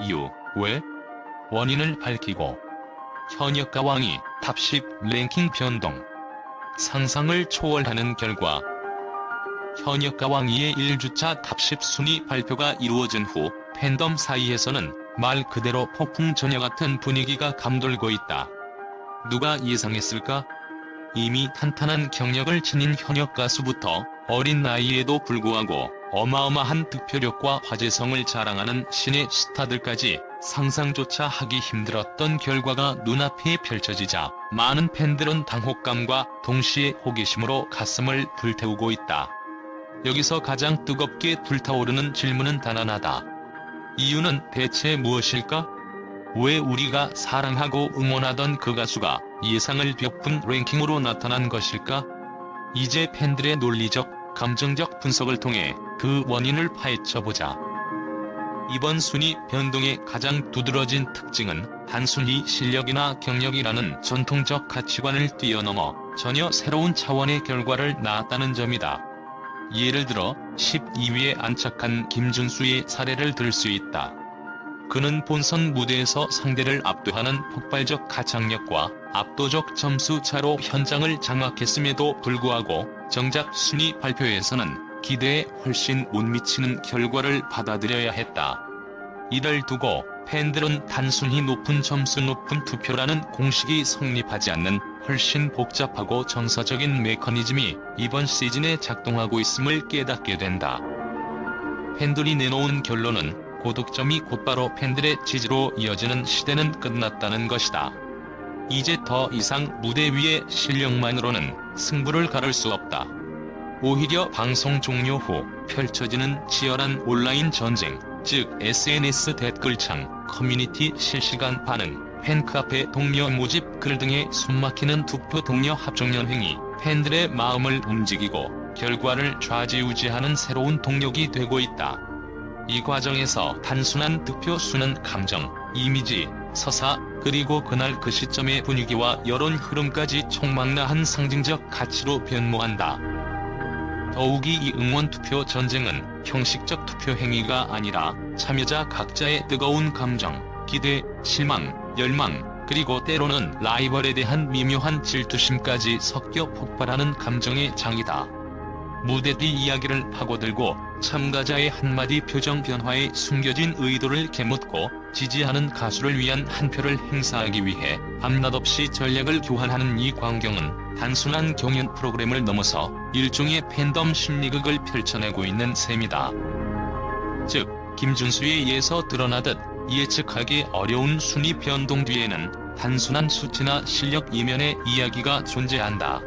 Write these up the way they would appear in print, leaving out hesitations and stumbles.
이유, 왜? 원인을 밝히고. 현역가 왕이 탑10 랭킹 변동. 상상을 초월하는 결과. 현역가 왕위의 1주차 탑10 순위 발표가 이루어진 후 팬덤 사이에서는 말 그대로 폭풍 전야 같은 분위기가 감돌고 있다. 누가 예상했을까? 이미 탄탄한 경력을 지닌 현역 가수부터 어린 나이에도 불구하고 어마어마한 득표력과 화제성을 자랑하는 신의 스타들까지 상상조차 하기 힘들었던 결과가 눈앞에 펼쳐지자 많은 팬들은 당혹감과 동시에 호기심으로 가슴을 불태우고 있다. 여기서 가장 뜨겁게 불타오르는 질문은 단 하나다. 이유는 대체 무엇일까? 왜 우리가 사랑하고 응원하던 그 가수가 예상을 벽분 랭킹으로 나타난 것일까? 이제 팬들의 논리적, 감정적 분석을 통해 그 원인을 파헤쳐보자. 이번 순위 변동의 가장 두드러진 특징은 단순히 실력이나 경력이라는 전통적 가치관을 뛰어넘어 전혀 새로운 차원의 결과를 낳았다는 점이다. 예를 들어 12위에 안착한 김준수의 사례를 들 수 있다. 그는 본선 무대에서 상대를 압도하는 폭발적 가창력과 압도적 점수 차로 현장을 장악했음에도 불구하고 정작 순위 발표에서는 기대에 훨씬 못 미치는 결과를 받아들여야 했다. 이를 두고 팬들은 단순히 높은 점수 높은 투표라는 공식이 성립하지 않는 훨씬 복잡하고 정서적인 메커니즘이 이번 시즌에 작동하고 있음을 깨닫게 된다. 팬들이 내놓은 결론은 고득점이 곧바로 팬들의 지지로 이어지는 시대는 끝났다는 것이다. 이제 더 이상 무대 위의 실력만으로는 승부를 가를 수 없다. 오히려 방송 종료 후 펼쳐지는 치열한 온라인 전쟁, 즉 SNS 댓글창, 커뮤니티 실시간 반응, 팬카페 동료 모집 글 등의 숨막히는 투표 동료 합종연 행위, 팬들의 마음을 움직이고 결과를 좌지우지하는 새로운 동력이 되고 있다. 이 과정에서 단순한 득표 수는 감정, 이미지, 서사, 그리고 그날 그 시점의 분위기와 여론 흐름까지 총망라한 상징적 가치로 변모한다. 더욱이 이 응원투표 전쟁은 형식적 투표 행위가 아니라 참여자 각자의 뜨거운 감정, 기대, 실망, 열망, 그리고 때로는 라이벌에 대한 미묘한 질투심까지 섞여 폭발하는 감정의 장이다. 무대 뒤 이야기를 파고들고 참가자의 한마디 표정 변화에 숨겨진 의도를 캐묻고 지지하는 가수를 위한 한 표를 행사하기 위해 밤낮 없이 전략을 교환하는 이 광경은 단순한 경연 프로그램을 넘어서 일종의 팬덤 심리극을 펼쳐내고 있는 셈이다. 즉, 김준수의 예에서 드러나듯 예측하기 어려운 순위 변동 뒤에는 단순한 수치나 실력 이면의 이야기가 존재한다.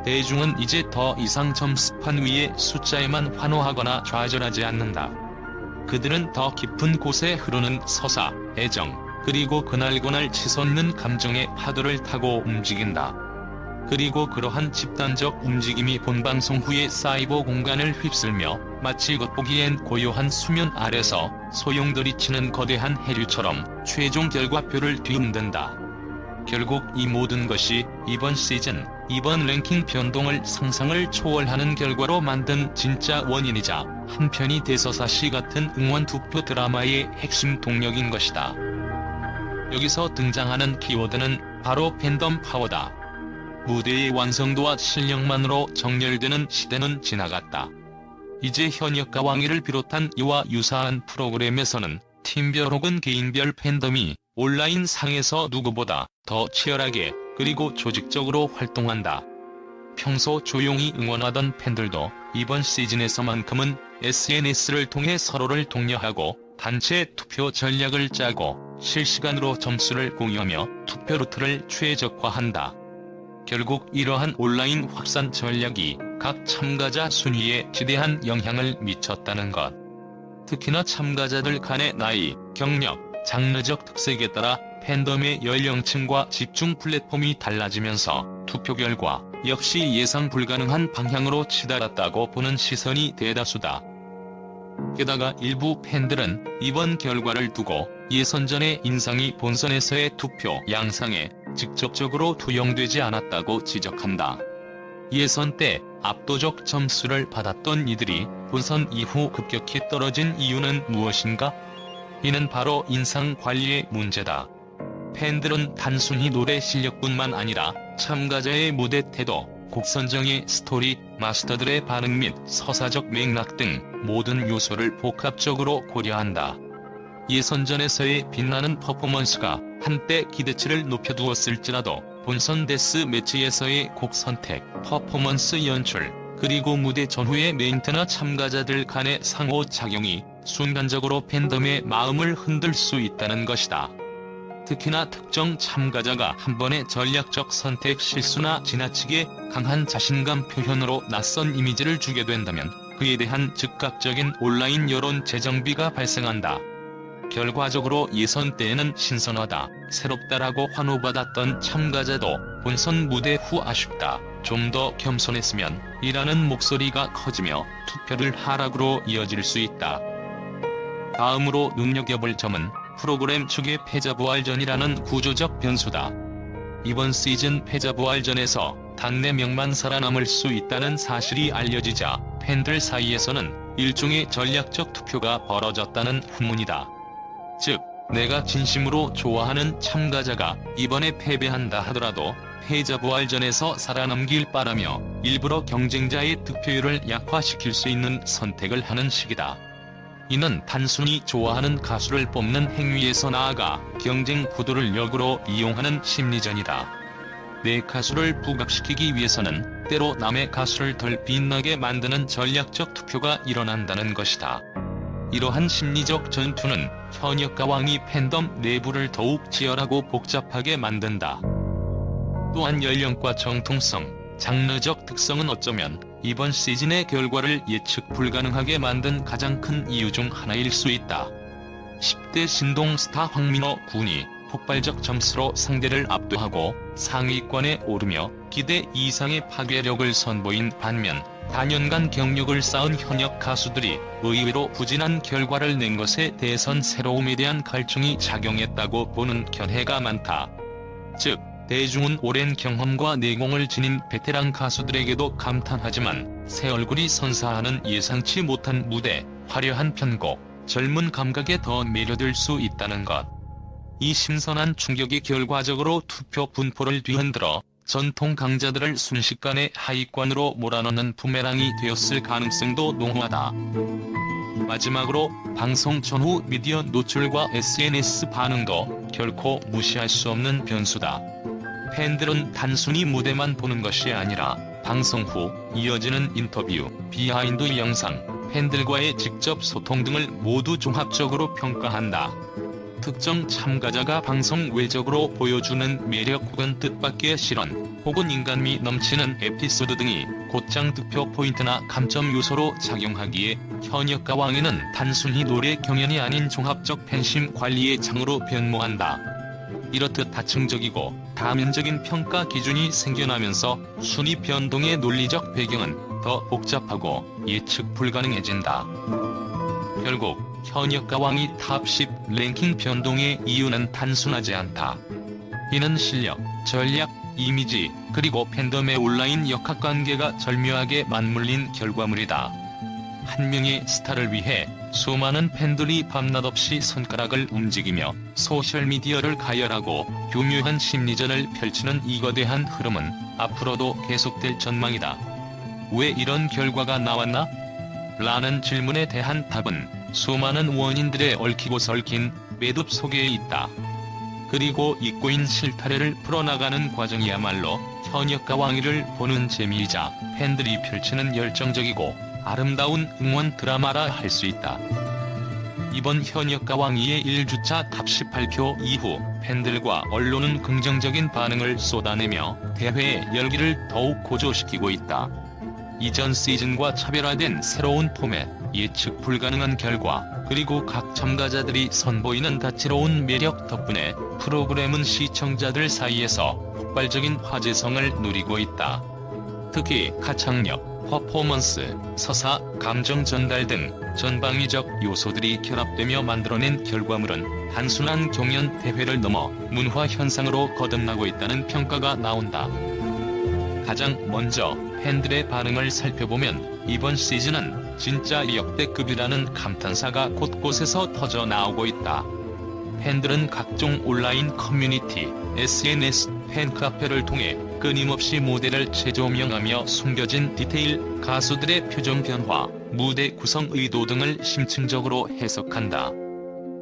대중은 이제 더 이상 점수판 위의 숫자에만 환호하거나 좌절하지 않는다. 그들은 더 깊은 곳에 흐르는 서사, 애정, 그리고 그날 치솟는 감정의 파도를 타고 움직인다. 그리고 그러한 집단적 움직임이 본방송 후의 사이버 공간을 휩쓸며 마치 겉보기엔 고요한 수면 아래서 소용돌이치는 거대한 해류처럼 최종 결과표를 뒤흔든다. 결국 이 모든 것이 이번 시즌, 이번 랭킹 변동을 상상을 초월하는 결과로 만든 진짜 원인이자 한편이 대서사시 같은 응원 투표 드라마의 핵심 동력인 것이다. 여기서 등장하는 키워드는 바로 팬덤 파워다. 무대의 완성도와 실력만으로 정렬되는 시대는 지나갔다. 이제 현역가 왕위를 비롯한 이와 유사한 프로그램에서는 팀별 혹은 개인별 팬덤이 온라인 상에서 누구보다 더 치열하게 그리고 조직적으로 활동한다. 평소 조용히 응원하던 팬들도 이번 시즌에서만큼은 SNS를 통해 서로를 독려하고 단체 투표 전략을 짜고 실시간으로 점수를 공유하며 투표 루트를 최적화한다. 결국 이러한 온라인 확산 전략이 각 참가자 순위에 지대한 영향을 미쳤다는 것. 특히나 참가자들 간의 나이, 경력, 장르적 특색에 따라 팬덤의 연령층과 집중 플랫폼이 달라지면서 투표 결과 역시 예상 불가능한 방향으로 치달았다고 보는 시선이 대다수다. 게다가 일부 팬들은 이번 결과를 두고 예선전의 인상이 본선에서의 투표 양상에 직접적으로 투영되지 않았다고 지적한다. 예선 때 압도적 점수를 받았던 이들이 본선 이후 급격히 떨어진 이유는 무엇인가? 이는 바로 인상 관리의 문제다. 팬들은 단순히 노래 실력뿐만 아니라 참가자의 무대 태도, 곡 선정의 스토리, 마스터들의 반응 및 서사적 맥락 등 모든 요소를 복합적으로 고려한다. 예선전에서의 빛나는 퍼포먼스가 한때 기대치를 높여두었을지라도 본선 데스 매치에서의 곡 선택, 퍼포먼스 연출, 그리고 무대 전후의 멘트나 참가자들 간의 상호작용이 순간적으로 팬덤의 마음을 흔들 수 있다는 것이다. 특히나 특정 참가자가 한 번의 전략적 선택 실수나 지나치게 강한 자신감 표현으로 낯선 이미지를 주게 된다면 그에 대한 즉각적인 온라인 여론 재정비가 발생한다. 결과적으로 예선 때에는 신선하다, 새롭다라고 환호받았던 참가자도 본선 무대 후 아쉽다, 좀 더 겸손했으면 이라는 목소리가 커지며 투표를 하락으로 이어질 수 있다. 다음으로 눈여겨볼 점은 프로그램 측의 패자부활전이라는 구조적 변수다. 이번 시즌 패자부활전에서 단 4명만 살아남을 수 있다는 사실이 알려지자 팬들 사이에서는 일종의 전략적 투표가 벌어졌다는 후문이다. 즉, 내가 진심으로 좋아하는 참가자가 이번에 패배한다 하더라도 패자부활전에서 살아남길 바라며 일부러 경쟁자의 득표율을 약화시킬 수 있는 선택을 하는 식이다. 이는 단순히 좋아하는 가수를 뽑는 행위에서 나아가 경쟁 구도를 역으로 이용하는 심리전이다. 내 가수를 부각시키기 위해서는 때로 남의 가수를 덜 빛나게 만드는 전략적 투표가 일어난다는 것이다. 이러한 심리적 전투는 현역과 왕이 팬덤 내부를 더욱 치열하고 복잡하게 만든다. 또한 연령과 정통성, 장르적 특성은 어쩌면 이번 시즌의 결과를 예측 불가능하게 만든 가장 큰 이유 중 하나일 수 있다. 10대 신동 스타 황민호 군이 폭발적 점수로 상대를 압도하고 상위권에 오르며 기대 이상의 파괴력을 선보인 반면 단연간 경력을 쌓은 현역 가수들이 의외로 부진한 결과를 낸 것에 대해선 새로움에 대한 갈증이 작용했다고 보는 견해가 많다. 즉, 대중은 오랜 경험과 내공을 지닌 베테랑 가수들에게도 감탄하지만 새 얼굴이 선사하는 예상치 못한 무대, 화려한 편곡, 젊은 감각에 더 매료될 수 있다는 것. 이 신선한 충격이 결과적으로 투표 분포를 뒤흔들어 전통 강자들을 순식간에 하위권으로 몰아넣는 부메랑이 되었을 가능성도 농후하다. 마지막으로 방송 전후 미디어 노출과 SNS 반응도 결코 무시할 수 없는 변수다. 팬들은 단순히 무대만 보는 것이 아니라 방송 후 이어지는 인터뷰, 비하인드 영상, 팬들과의 직접 소통 등을 모두 종합적으로 평가한다. 특정 참가자가 방송 외적으로 보여주는 매력 혹은 뜻밖의 실언, 혹은 인간미 넘치는 에피소드 등이 곧장 득표 포인트나 감점 요소로 작용하기에 현역과 왕위는 단순히 노래 경연이 아닌 종합적 팬심 관리의 장으로 변모한다. 이렇듯 다층적이고 다면적인 평가 기준이 생겨나면서 순위 변동의 논리적 배경은 더 복잡하고 예측 불가능해진다. 결국 현역과 왕위 탑10 랭킹 변동의 이유는 단순하지 않다. 이는 실력, 전략, 이미지, 그리고 팬덤의 온라인 역학관계가 절묘하게 맞물린 결과물이다. 한 명의 스타를 위해 수많은 팬들이 밤낮 없이 손가락을 움직이며 소셜미디어를 가열하고 교묘한 심리전을 펼치는 이 거대한 흐름은 앞으로도 계속될 전망이다. 왜 이런 결과가 나왔나? 라는 질문에 대한 답은 수많은 원인들의 얽히고 설킨 매듭 속에 있다. 그리고 이 꼬인 실타래를 풀어나가는 과정이야말로 현역과 왕위를 보는 재미이자 팬들이 펼치는 열정적이고 아름다운 응원 드라마라 할 수 있다. 이번 현역과 왕위의 1주차 탑10 발표 이후 팬들과 언론은 긍정적인 반응을 쏟아내며 대회의 열기를 더욱 고조시키고 있다. 이전 시즌과 차별화된 새로운 포맷, 예측 불가능한 결과, 그리고 각 참가자들이 선보이는 다채로운 매력 덕분에 프로그램은 시청자들 사이에서 폭발적인 화제성을 누리고 있다. 특히 가창력, 퍼포먼스, 서사, 감정 전달 등 전방위적 요소들이 결합되며 만들어낸 결과물은 단순한 경연 대회를 넘어 문화 현상으로 거듭나고 있다는 평가가 나온다. 가장 먼저 팬들의 반응을 살펴보면 이번 시즌은 진짜 역대급이라는 감탄사가 곳곳에서 터져 나오고 있다. 팬들은 각종 온라인 커뮤니티, SNS, 팬카페를 통해 끊임없이 무대를 재조명하며 숨겨진 디테일, 가수들의 표정 변화, 무대 구성 의도 등을 심층적으로 해석한다.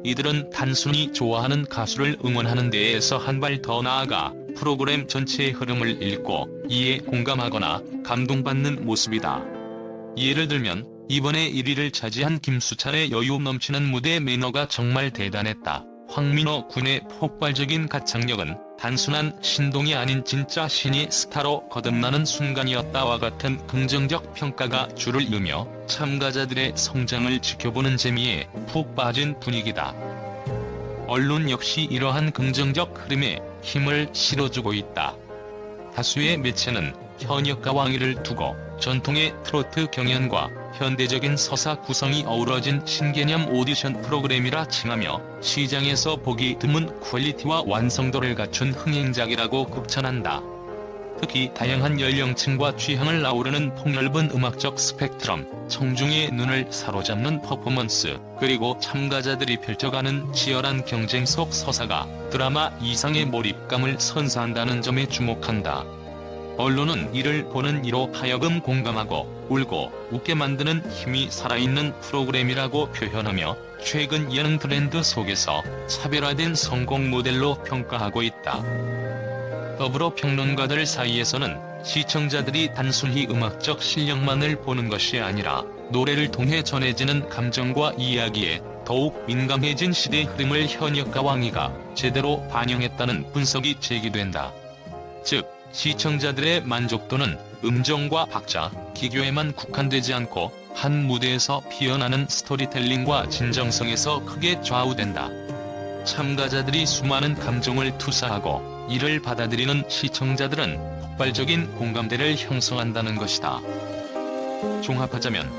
이들은 단순히 좋아하는 가수를 응원하는 데에서 한 발 더 나아가 프로그램 전체의 흐름을 읽고 이에 공감하거나 감동받는 모습이다. 예를 들면 이번에 1위를 차지한 김수찬의 여유 넘치는 무대 매너가 정말 대단했다. 황민호 군의 폭발적인 가창력은 단순한 신동이 아닌 진짜 신이 스타로 거듭나는 순간이었다와 같은 긍정적 평가가 줄을 이으며 참가자들의 성장을 지켜보는 재미에 푹 빠진 분위기다. 언론 역시 이러한 긍정적 흐름에 힘을 실어주고 있다. 다수의 매체는 현역과 왕위를 두고 전통의 트로트 경연과 현대적인 서사 구성이 어우러진 신개념 오디션 프로그램이라 칭하며 시장에서 보기 드문 퀄리티와 완성도를 갖춘 흥행작이라고 극찬한다. 특히 다양한 연령층과 취향을 아우르는 폭넓은 음악적 스펙트럼, 청중의 눈을 사로잡는 퍼포먼스, 그리고 참가자들이 펼쳐가는 치열한 경쟁 속 서사가 드라마 이상의 몰입감을 선사한다는 점에 주목한다. 언론은 이를 보는 이로 하여금 공감하고 울고 웃게 만드는 힘이 살아있는 프로그램이라고 표현하며 최근 예능 트렌드 속에서 차별화된 성공 모델로 평가하고 있다. 더불어 평론가들 사이에서는 시청자들이 단순히 음악적 실력만을 보는 것이 아니라 노래를 통해 전해지는 감정과 이야기에 더욱 민감해진 시대 흐름을 현역과 왕위가 제대로 반영했다는 분석이 제기된다. 즉, 시청자들의 만족도는 음정과 박자, 기교에만 국한되지 않고 한 무대에서 피어나는 스토리텔링과 진정성에서 크게 좌우된다. 참가자들이 수많은 감정을 투사하고 이를 받아들이는 시청자들은 폭발적인 공감대를 형성한다는 것이다. 종합하자면